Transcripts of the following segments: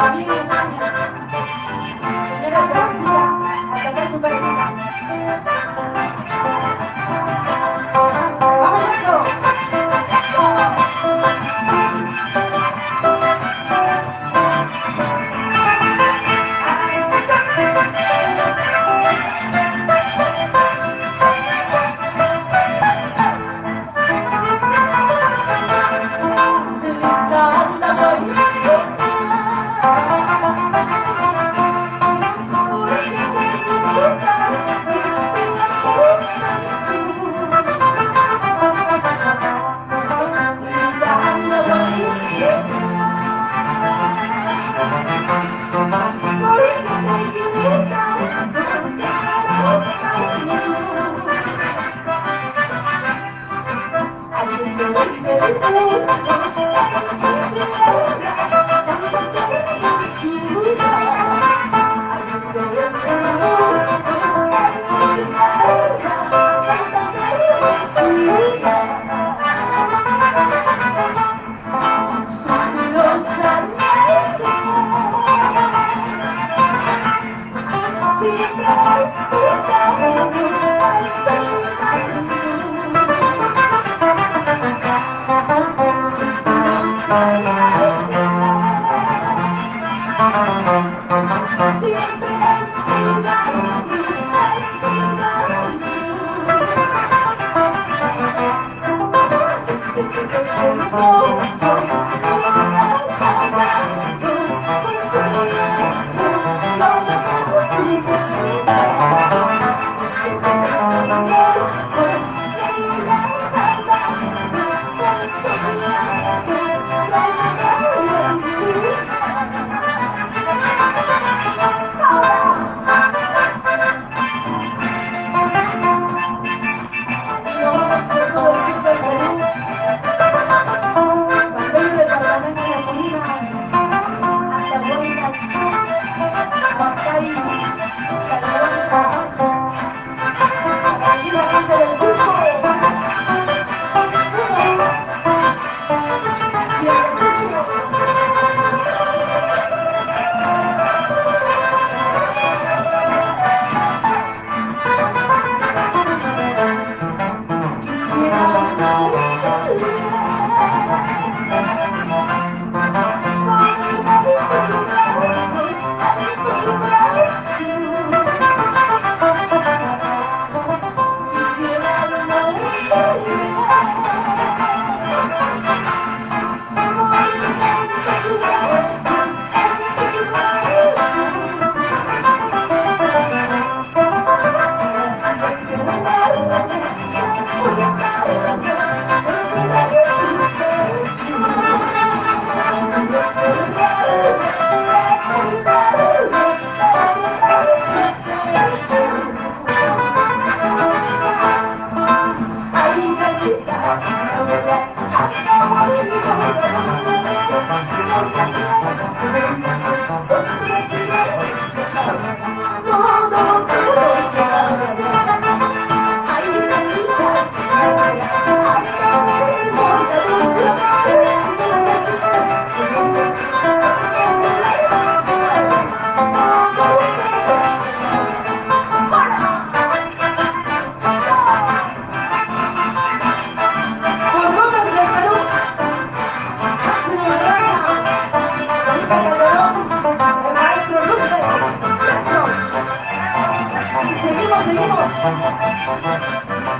También en España. Señora Transita, a sacar su perrita. ¡Vamos, eso!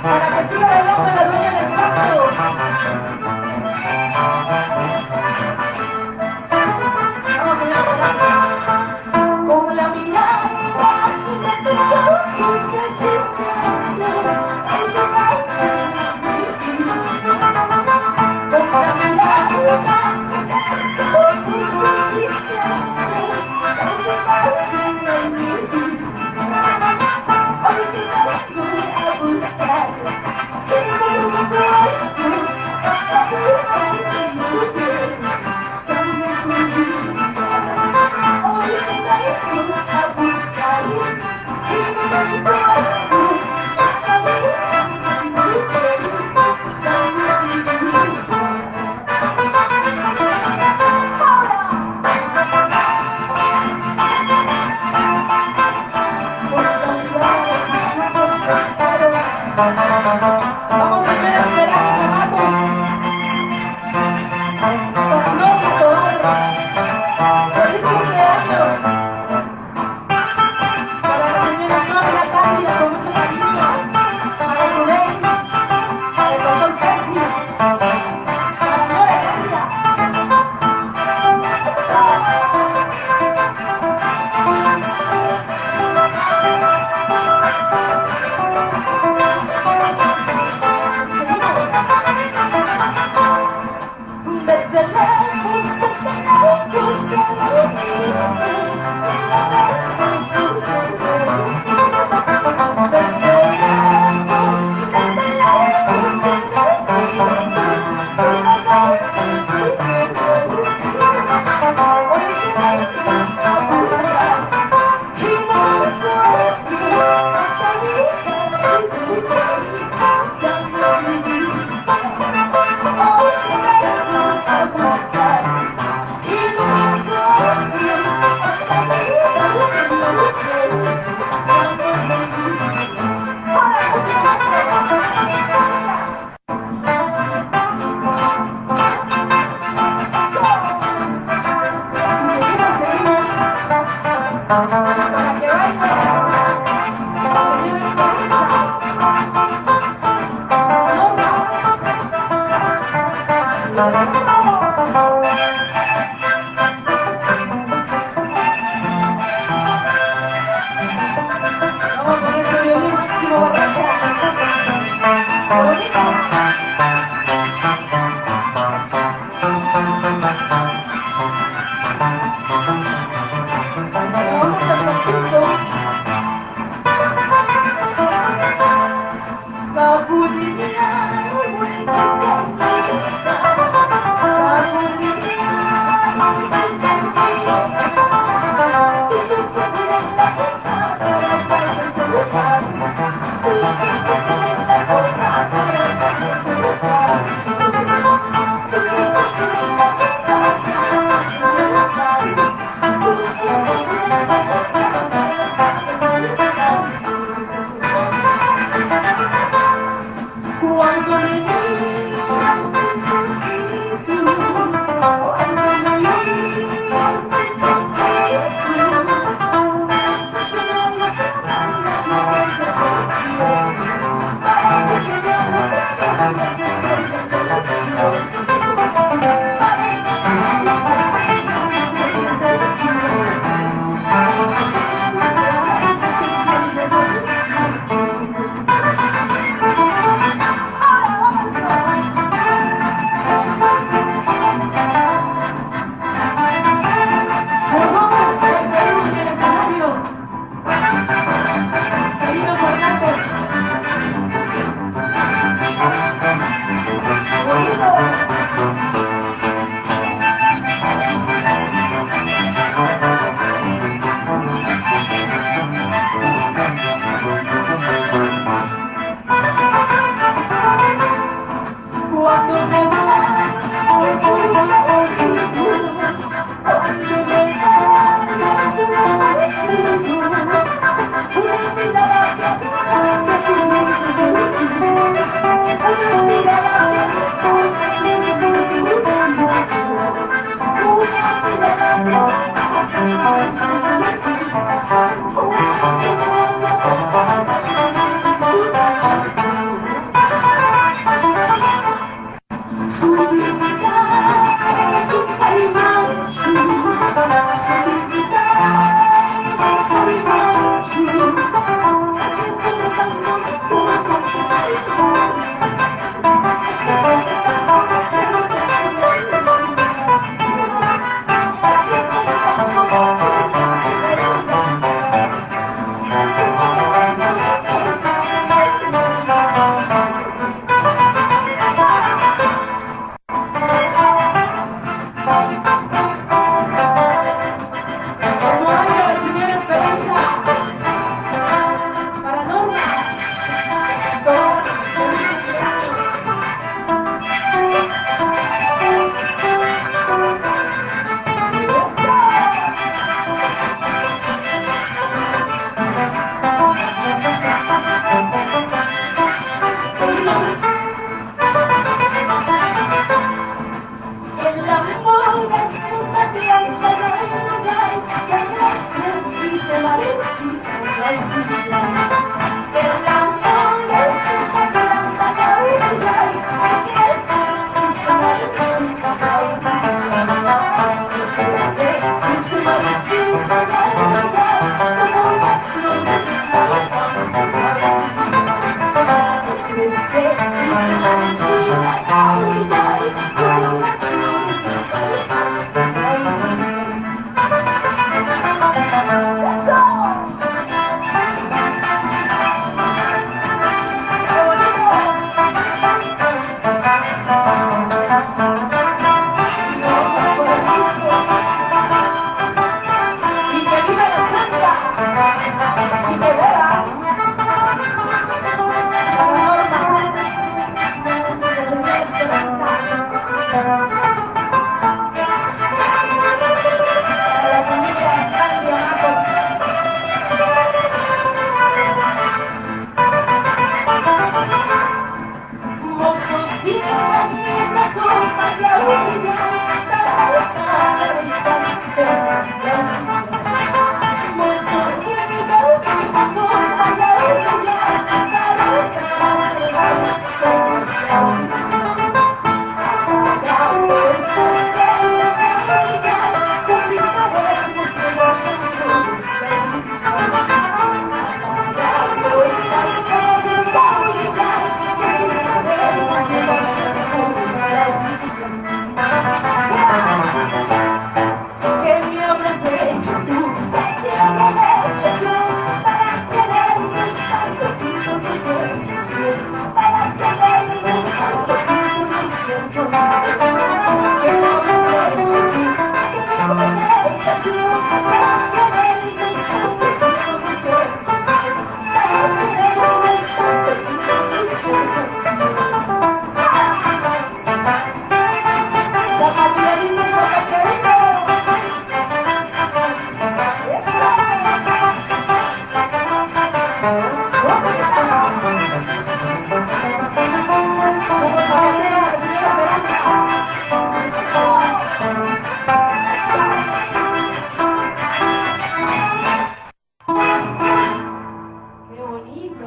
Para que siga bailando la dueña del santo. Vamos, señora. Con la mirada de tus ojos hechiceros, el que más me con la mirada de tus ojos hechiceros, el que más me hoy te vengo a buscar, quiero mi cuerpo, hasta tu cuerpo, cambias mi vida. Hoy te vengo a buscar, quiero mi cuerpo, hasta tu cuerpo, cambias mi vida. Ahora. Vamos a ver a esperar mis amados. Con Gloria Tobar. Feliz cumpleaños. Para la señora Gloria Candia, con mucho cariño. Para Rubén. Para el doctor Percy. Para Gloria Candia. Desde lejos se para que baile. Vamos con ese violín Máximo Barraza. Bonito. Vamos a San Cristo. Cuando me miran tus ojitos, cuando me miran tus ojitos, parece que no acaban las estrellas del cielo, parece que no acaban las estrellas del cielo, parece que no acaban las estrellas del cielo, parece que no acaban las estrellas del cielo. Cuando me vayas, cuando me vayas, una mirada piadosa que te una mirada piadosa que te una mirada piadosa que su dignidad es carimacho, su dignidad es carimacho, la gente de San Juan, chica de olvidar. El amor es una planta de olvidar, que crece y se marchita de olvidar. Que crece y se marchita de olvidar, como las flores de la olvidar. Que crece y se marchita de olvidar, como las flores de la olvidar. Para tener mis tantos y